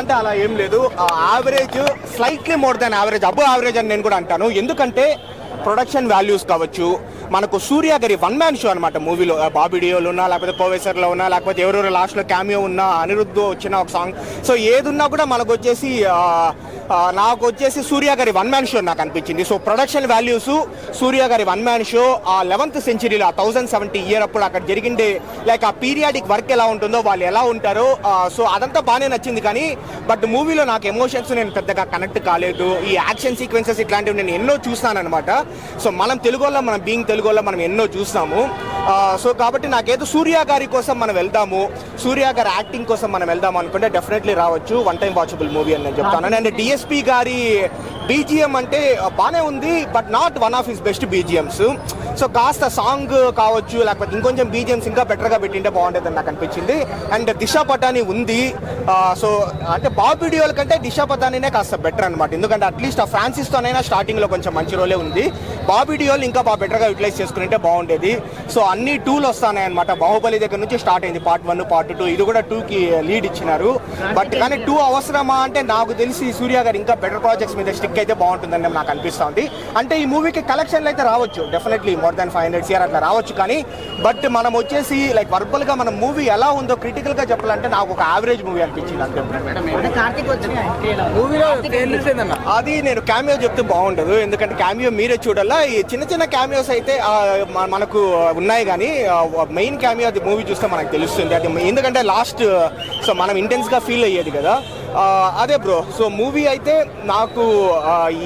అంటే అలా ఏం లేదు, average, slightly more than average, above average అని నేను కూడా అంటాను. ఎందుకంటే ప్రొడక్షన్ వాల్యూస్ కావచ్చు, మనకు సూర్య గారి వన్ మ్యాన్ షో అనమాట మూవీలో. బాబీ డియోలు ఉన్నా, లేకపోతే కోవేసర్లో ఉన్నా, లేకపోతే ఎవరెవరు లాస్ట్లో క్యామియో ఉన్నా, అనిరుద్ధ్ వచ్చిన ఒక సాంగ్, సో ఏదున్నా కూడా మనకు వచ్చేసి నాకు వచ్చేసి సూర్య గారి వన్ మ్యాన్ షో నాకు అనిపించింది. సో ప్రొడక్షన్ వాల్యూస్, సూర్య గారి వన్ మ్యాన్ షో, ఆ 11th సెంచరీలో 1070 ఇయర్ అప్పుడు అక్కడ జరిగిండే లైక్ ఆ పీరియాడిక్ వర్క్ ఎలా ఉంటుందో, వాళ్ళు ఎలా ఉంటారో, సో అదంతా బాగానే నచ్చింది. కానీ బట్ మూవీలో నాకు ఎమోషన్స్ నేను పెద్దగా కనెక్ట్ కాలేదు. ఈ యాక్షన్ సీక్వెన్సెస్ ఇట్లాంటివి నేను ఎన్నో చూస్తాను అనమాట. సో మనం తెలుగు వాళ్ళం, మనం బీయింగ్ తెలుగు వాళ్ళం, మనం ఎన్నో చూస్తాము. సో కాబట్టి నాకేదో సూర్య గారి కోసం మనం వెళ్దాము, సూర్య గారి యాక్టింగ్ కోసం మనం వెళ్దాము అనుకుంటే డెఫినెట్లీ రావచ్చు. వన్ టైం వాచబుల్ మూవీ అని నేను చెప్తాను. అండ్ డిఎస్పీ గారి బీజిఎం అంటే బాగానే ఉంది, but not one of his best BGMs. So కాస్త సాంగ్ కావచ్చు, లేకపోతే ఇంకొంచెం బీజిఎమ్స్ ఇంకా బెటర్గా పెట్టింటే బాగుంటుందని నాకు అనిపించింది. అండ్ దిశా పటాని ఉంది. సో అంటే బాబీ డియోల్ కంటే దిశా పటానినే కాస్త బెటర్ అనమాట. ఎందుకంటే అట్లీస్ట్ ఆ ఫ్రాన్సిస్తోనైనా స్టార్టింగ్లో కొంచెం మంచి రోలే ఉంది. బాబీ డియోల్ ఇంకా బాగా బెటర్గా యూటిలైజ్ చేసుకుంటే బాగుండేది. సో అన్ని 2లు వస్తాయన్నమాట. బాహుబలి దగ్గర నుంచి స్టార్ట్ అయింది, పార్ట్ 1, పార్ట్ 2. ఇది కూడా 2కి లీడ్ ఇచ్చినారు. బట్ కానీ 2 అవసరమా అంటే నాకు తెలిసి సూర్య గారు ఇంకా బెటర్ ప్రాజెక్ట్స్ మీద స్టిక్ అయితే బాగుంటుందని నాకు అనిపిస్తుంది. అంటే ఈ మూవీకి కలెక్షన్లు అయితే రావచ్చు, డెఫినెట్లీ మోర్ దాన్ 500 CR అట్లా రావచ్చు. కానీ బట్ మనం వచ్చేసి లైక్ వర్బల్గా మనం మూవీ ఎలా ఉందో క్రిటికల్గా చెప్పాలంటే నాకు ఒక యావరేజ్ మూవీ అనిపించింది అంతే. అది నేను క్యామియో చెప్తే బాగుండదు, ఎందుకంటే క్యామియో మీరే చూడాలా. ఈ చిన్న చిన్న క్యామియోస్ అయితే మనకు ఉన్నాయి, కానీ మెయిన్ క్యామియో అది మూవీ చూస్తే మనకు తెలుస్తుంది. అది ఎందుకంటే లాస్ట్ సో మనం ఇంటెన్స్గా ఫీల్ అయ్యేది కదా, అదే బ్రో. సో మూవీ అయితే నాకు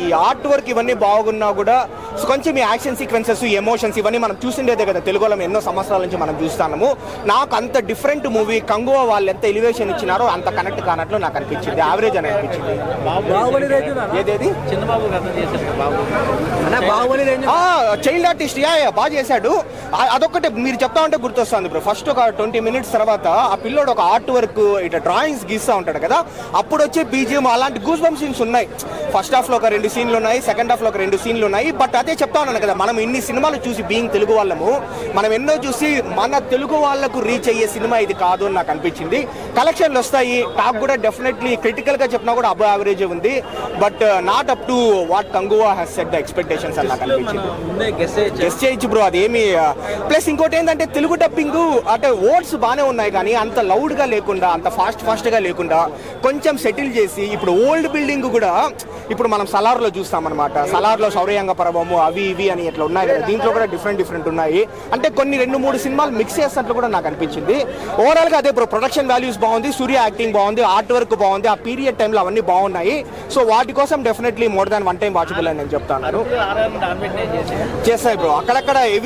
ఈ ఆర్ట్ వర్క్ ఇవన్నీ బాగున్నా కూడా సో కొంచెం ఈ యాక్షన్ సీక్వెన్సెస్, ఎమోషన్స్ ఇవన్నీ మనం చూసిండేదే కదా తెలుగు వాళ్ళం ఎన్నో సంవత్సరాల నుంచి మనం చూస్తాము. నాకు అంత డిఫరెంట్ మూవీ కంగువా వాళ్ళు ఎంత ఎలివేషన్ ఇచ్చినారో అంత కనెక్ట్ కానట్లు నాకు అనిపించింది. యావరేజ్ అని అనిపించింది. ఏదేది చైల్డ్ ఆర్టిస్ట్ బాగా చేశాడు. అదొక్కటే మీరు చెప్తా ఉంటే గుర్తొస్తుంది బ్రో. ఫస్ట్ ఒక 20 minutes తర్వాత ఆ పిల్లోడు ఒక ఆర్ట్ వర్క్ ఇట్లా డ్రాయింగ్స్ గీస్తూ ఉంటాడు కదా, అప్పుడు వచ్చే బీజిఎం అలాంటి గూస్ బంప్ సీన్స్ ఉన్నాయి. ఫస్ట్ హాఫ్లో ఒక 2 సీన్లు ఉన్నాయి, సెకండ్ హాఫ్లో ఒక 2 సీన్లు ఉన్నాయి. బట్ అదే చెప్తా ఉన్నాను కదా, మనం ఇన్ని సినిమాలు చూసి బీయింగ్ తెలుగు వాళ్ళము, మనం ఎన్నో చూసి మన తెలుగు వాళ్ళకు రీచ్ అయ్యే సినిమా ఇది కాదు అని నాకు అనిపించింది. కలెక్షన్లు వస్తాయి, టాక్ కూడా డెఫినెట్లీ క్రిటికల్గా చెప్పినా కూడా అబవ్ యావరేజ్ ఉంది. But not up to what Kanguva has set the expectations అని నాకు అనిపించింది. గెస్ చేయొచ్చు బ్రో, అదేమి. ప్లస్ ఇంకోటి ఏంటంటే తెలుగు డబ్బింగ్ అంటే వర్డ్స్ బాగానే ఉన్నాయి, కానీ అంత లౌడ్గా లేకుండా, అంత ఫాస్ట్గా లేకుండా కొంచెం సెటిల్ చేసి, ఇప్పుడు ఓల్డ్ బిల్డింగ్ కూడా ఇప్పుడు మనం సలార్లో చూస్తామన్నమాట. సలార్లో శౌర్యాంగ పర్వము అవి ఇవి అని ఇట్లా ఉన్నాయి కదా, దీంట్లో కూడా డిఫరెంట్ ఉన్నాయి. అంటే కొన్ని 2-3 సినిమాలు మిక్స్ చేసినట్లు కూడా నాకు అనిపించింది. ఓవరాల్గా అదే బ్రో, ప్రొడక్షన్ వాల్యూస్ బాగుంది, సూర్య యాక్టింగ్ బాగుంది, ఆర్ట్ వర్క్ బాగుంది, ఆ పీరియడ్ టైంలో అవన్నీ బాగున్నాయి. సో వాటి కోసం definitely more than 1 time watchable అని నేను చెప్తాను. చేస్తాయి బ్రో, అక్కడక్కడ